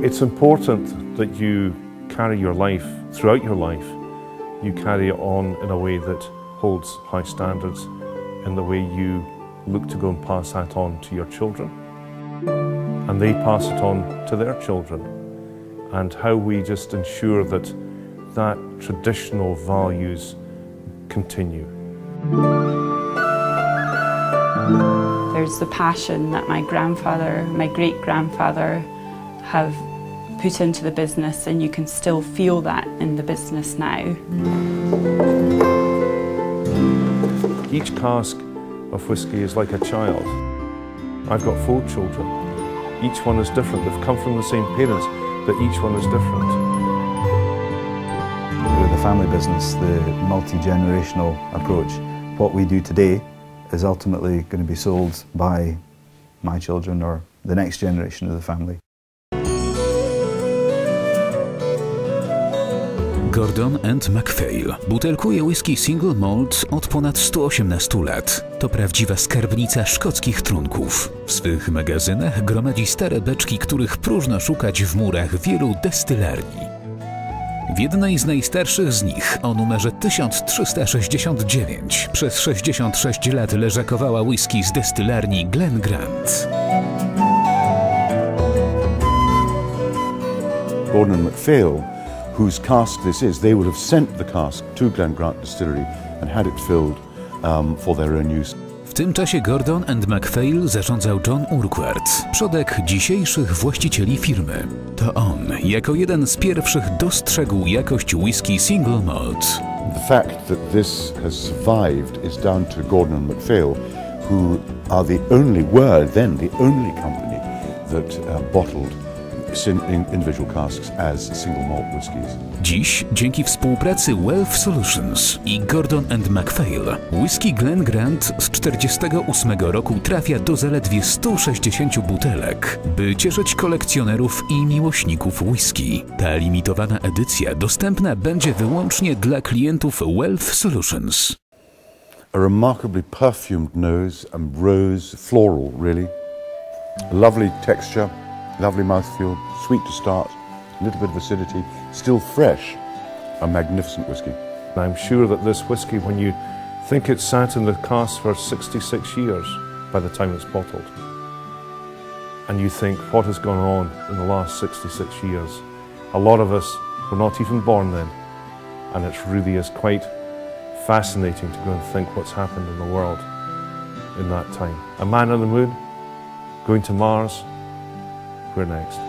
It's important that you carry your life, throughout your life, you carry it on in a way that holds high standards, in the way you look to go and pass that on to your children. And they pass it on to their children. And how we just ensure that that traditional values continue. There's the passion that my grandfather, my great-grandfather have put into the business, and you can still feel that in the business now. Each cask of whisky is like a child. I've got 4 children. Each one is different. They've come from the same parents, but each one is different. We're the family business, the multi-generational approach. What we do today is ultimately going to be sold by my children or the next generation of the family. Gordon MacPhail butelkuje whisky Single Malt od ponad 118 lat. To prawdziwa skarbnica szkockich trunków. W swych magazynach gromadzi stare beczki, których próżno szukać w murach wielu destylarni. W jednej z najstarszych z nich, o numerze 1369, przez 66 lat leżakowała whisky z destylarni Glen Grant. Gordon MacPhail, whose cask this is, they would have sent the cask to Glen Grant Distillery and had it filled for their own use. W tym czasie Gordon MacPhail zarządzał John Urquhart, przodek dzisiejszych właścicieli firmy. To on, jako jeden z pierwszych, dostrzegł jakość whisky Single Malt. The fact that this has survived is down to Gordon MacPhail, who are were then the only company that bottled individual casks as single malt whiskies. Dziś, dzięki współpracy Wealth Solutions i Gordon MacPhail, whisky Glen Grant z 1948 roku trafia do zaledwie 160 butelek, by cieszyć kolekcjonerów i miłośników whisky. Ta limitowana edycja dostępna będzie wyłącznie dla klientów Wealth Solutions. A remarkably perfumed nose and rose, floral really. A lovely texture. Lovely mouthfeel, sweet to start, a little bit of acidity, still fresh, a magnificent whisky. I'm sure that this whisky, when you think it's sat in the cask for 66 years by the time it's bottled, and you think what has gone on in the last 66 years, a lot of us were not even born then, and it really is quite fascinating to go and think what's happened in the world in that time. A man on the moon, going to Mars. We're next.